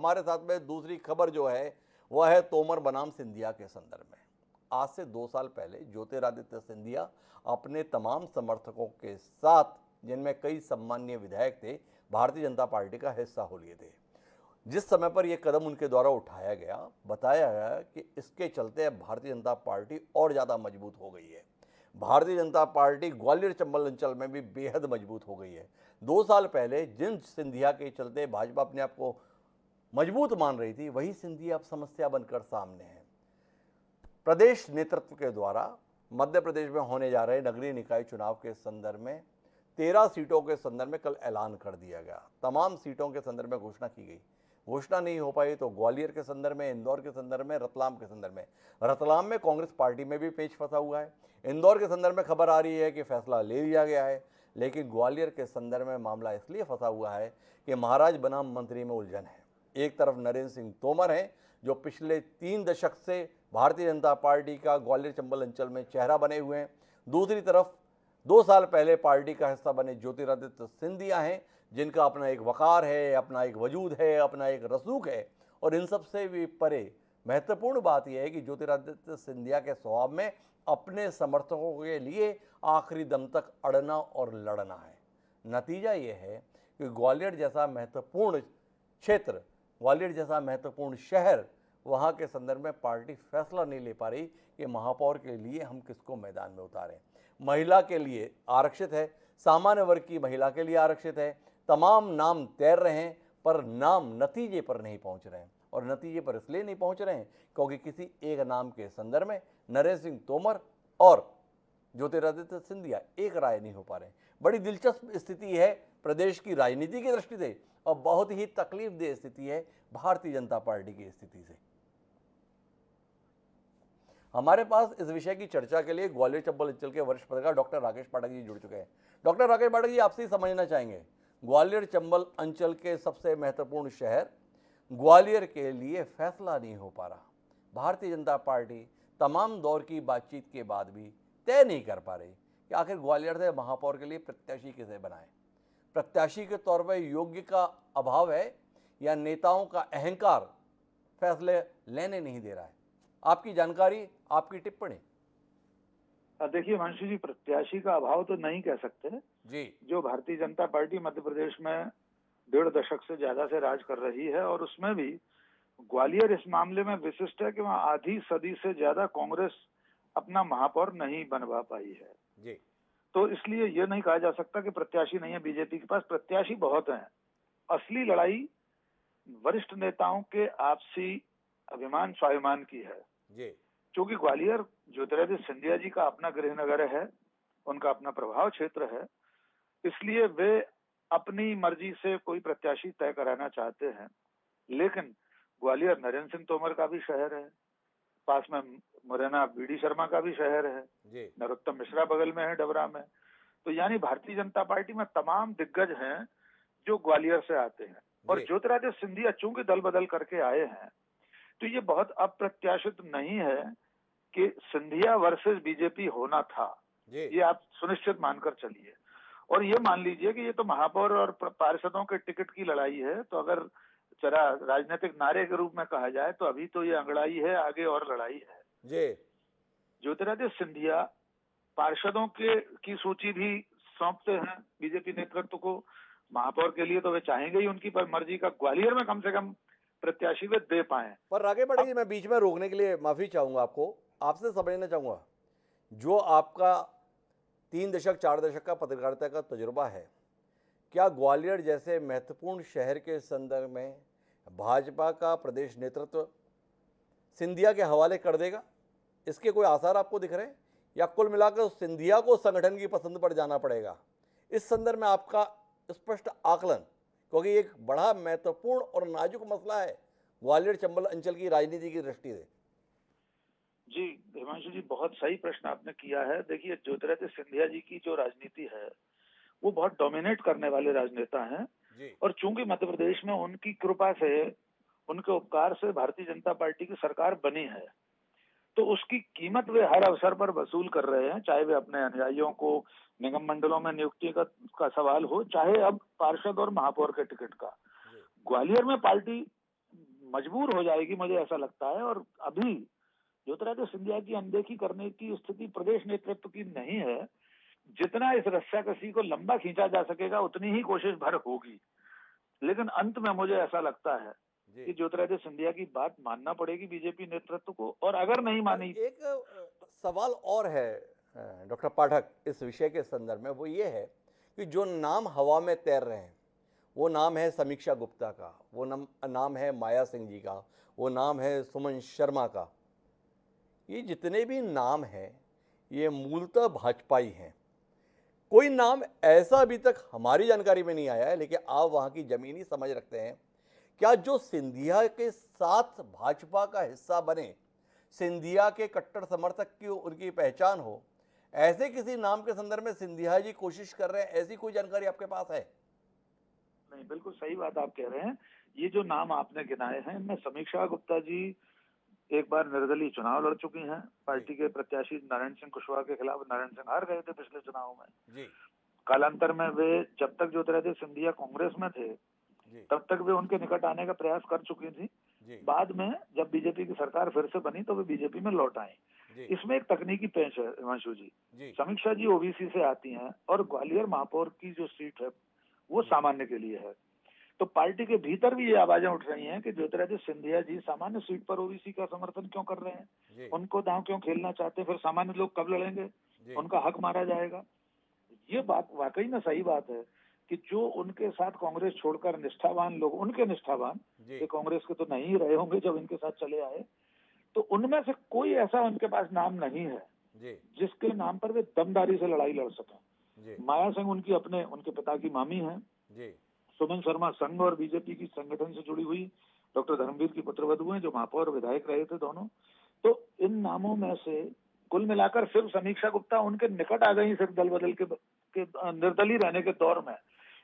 हमारे साथ में दूसरी खबर जो है वह है तोमर बनाम सिंधिया के संदर्भ में। आज से 2 साल पहले ज्योतिरादित्य सिंधिया अपने तमाम समर्थकों के साथ, जिनमें कई सम्मानीय विधायक थे, भारतीय जनता पार्टी का हिस्सा हो लिए थे। जिस समय पर यह कदम उनके द्वारा उठाया गया, बताया गया कि इसके चलते अब भारतीय जनता पार्टी और ज़्यादा मजबूत हो गई है। भारतीय जनता पार्टी ग्वालियर चंबल अंचल में भी बेहद मजबूत हो गई है। 2 साल पहले जिन सिंधिया के चलते भाजपा अपने आप को मजबूत मान रही थी, वही सिंधिया अब समस्या बनकर सामने है। प्रदेश नेतृत्व के द्वारा मध्य प्रदेश में होने जा रहे नगरीय निकाय चुनाव के संदर्भ में 13 सीटों के संदर्भ में कल ऐलान कर दिया गया। तमाम सीटों के संदर्भ में घोषणा की गई। घोषणा नहीं हो पाई तो ग्वालियर के संदर्भ में, इंदौर के संदर्भ में, रतलाम के संदर्भ में। रतलाम में कांग्रेस पार्टी में भी पेच फंसा हुआ है। इंदौर के संदर्भ में खबर आ रही है कि फैसला ले लिया गया है, लेकिन ग्वालियर के संदर्भ में मामला इसलिए फंसा हुआ है कि महाराज बनाम मंत्री में उलझन है। एक तरफ नरेंद्र सिंह तोमर हैं, जो पिछले 3 दशक से भारतीय जनता पार्टी का ग्वालियर चंबल अंचल में चेहरा बने हुए हैं। दूसरी तरफ 2 साल पहले पार्टी का हिस्सा बने ज्योतिरादित्य सिंधिया हैं, जिनका अपना एक वकार है, अपना एक वजूद है, अपना एक रसूख है। और इन सब से भी परे महत्वपूर्ण बात यह है कि ज्योतिरादित्य सिंधिया के स्वभाव में अपने समर्थकों के लिए आखिरी दम तक अड़ना और लड़ना है। नतीजा ये है कि ग्वालियर जैसा महत्वपूर्ण क्षेत्र, ग्वालियर जैसा महत्वपूर्ण शहर, वहाँ के संदर्भ में पार्टी फैसला नहीं ले पा रही कि महापौर के लिए हम किसको मैदान में उतारें। महिला के लिए आरक्षित है, सामान्य वर्ग की महिला के लिए आरक्षित है। तमाम नाम तैर रहे हैं, पर नाम नतीजे पर नहीं पहुंच रहे हैं। और नतीजे पर इसलिए नहीं पहुंच रहे हैं क्योंकि किसी एक नाम के संदर्भ में नरेंद्र सिंह तोमर और ज्योतिरादित्य सिंधिया एक राय नहीं हो पा रहे हैं। बड़ी दिलचस्प स्थिति है प्रदेश की राजनीति की दृष्टि से, और बहुत ही तकलीफदेह स्थिति है भारतीय जनता पार्टी की स्थिति से। हमारे पास इस विषय की चर्चा के लिए ग्वालियर चंबल अंचल के वरिष्ठ पत्रकार डॉक्टर राकेश पाठक जी जुड़ चुके हैं। डॉक्टर राकेश पाठक जी, आपसे ही समझना चाहेंगे, ग्वालियर चंबल अंचल के सबसे महत्वपूर्ण शहर ग्वालियर के लिए फैसला नहीं हो पा रहा। भारतीय जनता पार्टी तमाम दौर की बातचीत के बाद भी तय नहीं कर पा रही कि आखिर ग्वालियर से महापौर के लिए प्रत्याशी किसे बनाए। प्रत्याशी के तौर पर योग्य का अभाव है या नेताओं का अहंकार फैसले लेने नहीं दे रहा है। आपकी जानकारी, आपकी टिप्पणी। देखिए हिमांशु जी, प्रत्याशी का अभाव तो नहीं कह सकते जी। जो भारतीय जनता पार्टी मध्य प्रदेश में 1.5 दशक से ज्यादा से राज कर रही है, और उसमें भी ग्वालियर इस मामले में विशिष्ट है कि वहाँ आधी सदी से ज्यादा कांग्रेस अपना महापौर नहीं बनवा पाई है जी। तो इसलिए यह नहीं कहा जा सकता कि प्रत्याशी नहीं है। बीजेपी के पास प्रत्याशी बहुत हैं। असली लड़ाई वरिष्ठ नेताओं के आपसी अभिमान स्वाभिमान की है जी। क्योंकि ग्वालियर ज्योतिरादित्य सिंधिया जी का अपना गृहनगर है, उनका अपना प्रभाव क्षेत्र है, इसलिए वे अपनी मर्जी से कोई प्रत्याशी तय कराना चाहते हैं। लेकिन ग्वालियर नरेंद्र सिंह तोमर का भी शहर है, पास में मुरैना बीडी शर्मा का भी शहर है, नरोत्तम मिश्रा बगल में है डबरा में। तो यानी भारतीय जनता पार्टी में तमाम दिग्गज हैं जो ग्वालियर से आते हैं, और ज्योतिरादित्य सिंधिया चूंकि दल बदल करके आए हैं, तो ये बहुत अप्रत्याशित नहीं है कि सिंधिया वर्सेस बीजेपी होना था। ये आप सुनिश्चित मानकर चलिए, और ये मान लीजिए कि ये तो महापौर और पार्षदों के टिकट की लड़ाई है। तो अगर जरा राजनीतिक नारे के रूप में कहा जाए तो अभी तो ये अंगड़ाई है, आगे और लड़ाई है जी। ज्योतिरादित्य सिंधिया पार्षदों की सूची भी सौंपते हैं बीजेपी नेतृत्व को। महापौर के लिए तो वे चाहेंगे ही उनकी पर मर्जी का ग्वालियर में कम से कम प्रत्याशी वे दे पाए। पर राकेश पाठक जी, मैं बीच में रोकने के लिए माफी चाहूंगा, आपसे समझना चाहूंगा, जो आपका 3 दशक 4 दशक का पत्रकारिता का तजुर्बा है, क्या ग्वालियर जैसे महत्वपूर्ण शहर के संदर्भ में भाजपा का प्रदेश नेतृत्व सिंधिया के हवाले कर देगा? इसके कोई आसार आपको दिख रहे हैं, या कुल मिलाकर सिंधिया को संगठन की पसंद पर जाना पड़ेगा? इस संदर्भ में आपका स्पष्ट आकलन, क्योंकि एक बड़ा महत्वपूर्ण और नाजुक मसला है ग्वालियर चंबल अंचल की राजनीति की दृष्टि से। जी हिमांशु जी, बहुत सही प्रश्न आपने किया है। देखिए ज्योतिरादित्य सिंधिया जी की जो राजनीति है वो बहुत डोमिनेट करने वाले राजनेता हैं, और चूंकि मध्य प्रदेश में उनकी कृपा से, उनके उपकार से भारतीय जनता पार्टी की सरकार बनी है, तो उसकी कीमत वे हर अवसर पर वसूल कर रहे हैं, चाहे वे अपने अनुयायियों को निगम मंडलों में नियुक्ति का सवाल हो, चाहे अब पार्षद और महापौर के टिकट का। ग्वालियर में पार्टी मजबूर हो जाएगी, मुझे ऐसा लगता है। और अभी ज्योतिरादित्य सिंधिया की अनदेखी करने की स्थिति प्रदेश नेतृत्व की नहीं है। जितना इस रस्साकसी को लंबा खींचा जा सकेगा उतनी ही कोशिश भर होगी, लेकिन अंत में मुझे ऐसा लगता है जी। कि ज्योतिरादित्य सिंधिया की बात मानना पड़ेगी बीजेपी नेतृत्व को, और अगर नहीं पर मानी। एक सवाल और है डॉक्टर पाठक इस विषय के संदर्भ में, वो ये है कि जो नाम हवा में तैर रहे हैं, वो नाम है समीक्षा गुप्ता का, वो नाम है माया सिंह जी का, वो नाम है सुमन शर्मा का। ये जितने भी नाम हैं ये मूलतः भाजपाई हैं। कोई नाम ऐसा अभी तक हमारी जानकारी में नहीं आया है, लेकिन आप वहाँ की ज़मीनी समझ रखते हैं। क्या जो सिंधिया के साथ भाजपा का हिस्सा बने, सिंधिया के कट्टर समर्थक की उनकी पहचान हो, ऐसे किसी नाम के संदर्भ में सिंधिया जी कोशिश कर रहे हैं, ऐसी कोई जानकारी आपके पास है? नहीं, बिल्कुल सही बात आप कह रहे हैं। ये जो नाम आपने गिनाए हैं, इनमें समीक्षा गुप्ता जी एक बार निर्दलीय चुनाव लड़ चुकी हैं। पार्टी के प्रत्याशी नारायण सिंह कुशवाहा के खिलाफ नारायण सिंह हार गए थे पिछले चुनाव में। जी। कालांतर में वे, जब तक ज्योतिरादित्य सिंधिया कांग्रेस में थे जी। तब तक वे उनके निकट आने का प्रयास कर चुकी थी। जी। बाद में जब बीजेपी की सरकार फिर से बनी तो वे बीजेपी में लौट आई। जी। इसमें एक तकनीकी पेश है हिमांशु जी। जी। समीक्षा जी ओबीसी से आती हैं और ग्वालियर महापौर की जो सीट है वो सामान्य के लिए है। तो पार्टी के भीतर भी ये आवाजें उठ रही हैं कि ज्योतिरादित्य सिंधिया जी सामान्य सीट पर ओबीसी का समर्थन क्यों कर रहे हैं, जी। उनको दांव क्यों खेलना चाहते हैं, फिर सामान्य लोग कब लड़ेंगे, जी। उनका हक मारा जाएगा। ये बात वाकई में सही बात है कि जो उनके साथ कांग्रेस छोड़कर निष्ठावान लोग, उनके निष्ठावान, जी। ये कांग्रेस के तो नहीं ही रहे होंगे जब इनके साथ चले आए, तो उनमें से कोई ऐसा उनके पास नाम नहीं है जी। जिसके नाम पर वे दमदारी से लड़ाई लड़ सकें। जी। माया सिंह उनकी उनके पिता की मामी है। जी। सुमन शर्मा संघ और बीजेपी की संगठन से जुड़ी हुई डॉक्टर धर्मवीर की पुत्रवधू हैं, जो महापौर विधायक रहे थे दोनों। तो इन नामों में से कुल मिलाकर सिर्फ समीक्षा गुप्ता उनके निकट आ गई, सिर्फ दल बदल के निर्दलीय रहने के दौर में।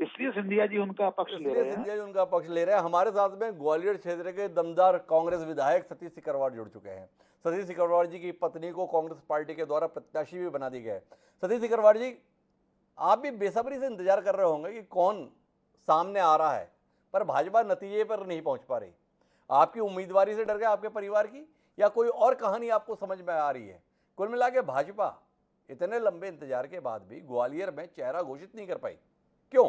इसलिए सिंधिया जी उनका पक्ष ले रहे हैं। सिंधिया जी उनका पक्ष ले रहे हैं। हमारे साथ में ग्वालियर क्षेत्र के दमदार कांग्रेस विधायक सतीश सिकरवार जुड़ चुके हैं। सतीश सिकरवार जी की पत्नी को कांग्रेस पार्टी के द्वारा प्रत्याशी भी बना दी गया है। सतीश सिकरवार जी, आप भी बेसब्री से इंतजार कर रहे होंगे कि कौन सामने आ रहा है, पर भाजपा नतीजे पर नहीं पहुंच पा रही। आपकी उम्मीदवारी से डर गए आपके परिवार की, या कोई और कहानी आपको समझ में आ रही है? कुल मिला के भाजपा इतने लंबे इंतजार के बाद भी ग्वालियर में चेहरा घोषित नहीं कर पाई, क्यों?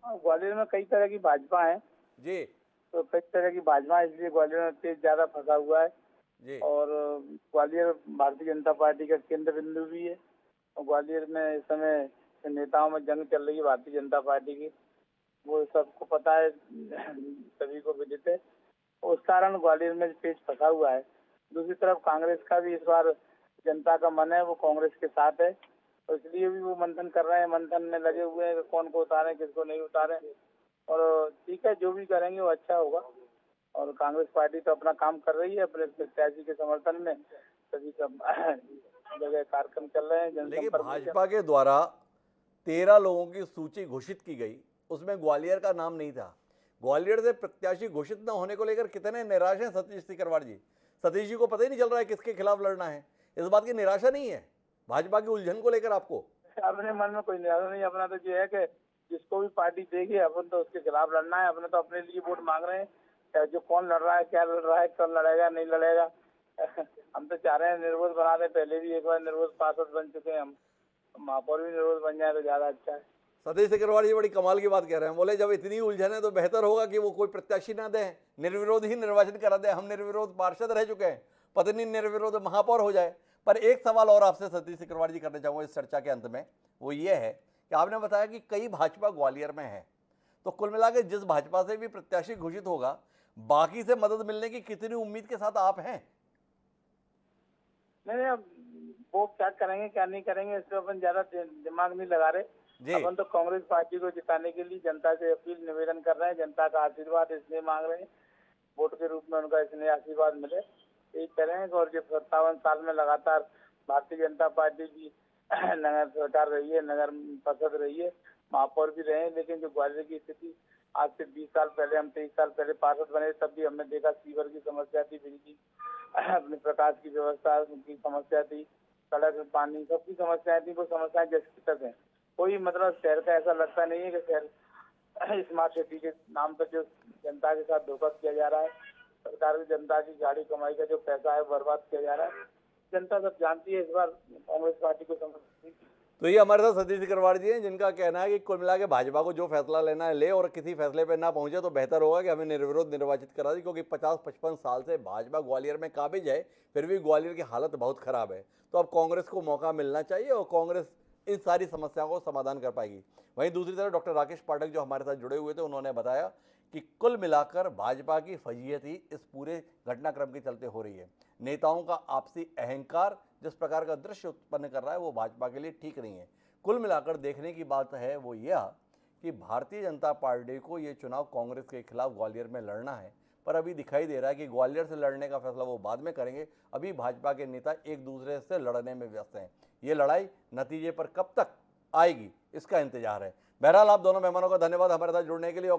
ग्वालियर में कई तरह की भाजपा है जी। तो कई तरह की भाजपा, इसलिए ग्वालियर में तेज ज्यादा फंसा हुआ है। जी। और ग्वालियर भारतीय जनता पार्टी का केंद्र बिंदु भी है। और ग्वालियर में इस समय नेताओं में जंग चल रही है भारतीय जनता पार्टी की, वो सबको पता है, सभी को विदित है। उस कारण ग्वालियर में पेच फंसा हुआ है। दूसरी तरफ कांग्रेस का भी इस बार जनता का मन है वो कांग्रेस के साथ है, तो इसलिए भी वो मंथन कर रहे हैं, मंथन में लगे हुए हैं कौन को उतारें किसको नहीं उतारें। और ठीक है, जो भी करेंगे वो अच्छा होगा। और कांग्रेस पार्टी तो अपना काम कर रही है, अपने प्रत्याशी के समर्थन में सभी जगह कार्यक्रम चल रहे हैं। लेकिन जनसंपर्क भाजपा के द्वारा 13 लोगों की सूची घोषित की गई, उसमें ग्वालियर का नाम नहीं था। ग्वालियर से प्रत्याशी घोषित न होने को लेकर कितने निराश हैं सतीश सिकरवार जी। सतीश जी को पता ही नहीं चल रहा है किसके खिलाफ लड़ना है। इस बात की निराशा नहीं है भाजपा की उलझन को लेकर आपको? अपने मन में कोई निराशा नहीं। अपना तो ये है कि जिसको भी पार्टी देगी अपन तो उसके खिलाफ लड़ना है। अपने तो अपने लिए वोट मांग रहे हैं, जो कौन लड़ रहा है, क्या लड़ रहा है, कब लड़ेगा, नहीं लड़ेगा। हम तो चाह रहे हैं निर्विरोध बना रहे, पहले भी एक बार निर्विरोध पार्षद बन चुके हैं हम, महापौर भी निर्विरोध बन जाए तो ज्यादा अच्छा है। सतीश सिकरवार जी बड़ी कमाल की बात कह रहे हैं। बोले जब इतनी उलझन है तो बेहतर होगा कि वो कोई प्रत्याशी ना दें, निर्विरोध ही निर्वाचन करा दें। हम निर्विरोध पार्षद रह चुके हैं, पत्नी निर्विरोध महापौर हो जाए। पर एक सवाल और आपसे सतीश सिकरवार जी करना चाहूँगा इस चर्चा के अंत में, वो ये है कि आपने बताया कि कई भाजपा ग्वालियर में है, तो कुल मिला के जिस भाजपा से भी प्रत्याशी घोषित होगा, बाकी से मदद मिलने की कितनी उम्मीद के साथ आप हैं? नहीं, अब वो क्या करेंगे क्या नहीं करेंगे इस पर अपन ज्यादा दिमाग नहीं लगा रहे। अपन तो कांग्रेस पार्टी को जिताने के लिए जनता से अपील निवेदन कर रहे हैं, जनता का आशीर्वाद इसलिए मांग रहे हैं, वोट के रूप में उनका इसलिए आशीर्वाद मिले, यही करें। और जो 57 साल में लगातार भारतीय जनता पार्टी की नगर सरकार रही है, नगर परिषद रही है, महापौर भी रहे, लेकिन जो ग्वालियर की स्थिति आज से 20 साल पहले, हम 23 साल पहले पार्षद बने, तब भी हमने देखा सीवर की समस्या थी, बिजली अपने प्रकाश की व्यवस्था की समस्या थी, सड़क पानी सबकी समस्याएं थी। वो समस्याएं जैसे तक है, कोई मतलब शहर का ऐसा लगता नहीं है कि शहर स्मार्ट सिटी के नाम पर जो जनता के साथ धोखा किया जा रहा है, सरकार की जनता की गाड़ी कमाई का जो पैसा है बर्बाद किया जा रहा है, जनता सब जानती है। इस बार कांग्रेस पार्टी को समझ। तो ये हमारे साथ सतीश सिकरवार जी हैं, जिनका कहना है कि कुल मिला के भाजपा को जो फैसला लेना है ले, और किसी फैसले पे ना पहुंचे तो बेहतर होगा कि हमें निर्विरोध निर्वाचित करा दी, क्योंकि 50-55 साल से भाजपा ग्वालियर में काबिज है, फिर भी ग्वालियर की हालत बहुत खराब है। तो अब कांग्रेस को मौका मिलना चाहिए और कांग्रेस इन सारी समस्याओं को समाधान कर पाएगी। वहीं दूसरी तरफ डॉक्टर राकेश पाठक जो हमारे साथ जुड़े हुए थे, उन्होंने बताया कि कुल मिलाकर भाजपा की फजीहत ही इस पूरे घटनाक्रम के चलते हो रही है। नेताओं का आपसी अहंकार जिस प्रकार का दृश्य उत्पन्न कर रहा है वो भाजपा के लिए ठीक नहीं है। कुल मिलाकर देखने की बात है वो यह कि भारतीय जनता पार्टी को ये चुनाव कांग्रेस के खिलाफ ग्वालियर में लड़ना है, पर अभी दिखाई दे रहा है कि ग्वालियर से लड़ने का फैसला वो बाद में करेंगे। अभी भाजपा के नेता एक दूसरे से लड़ने में व्यस्त हैं। ये लड़ाई नतीजे पर कब तक आएगी इसका इंतजार है। बहरहाल आप दोनों मेहमानों का धन्यवाद हमारे साथ जुड़ने के लिए।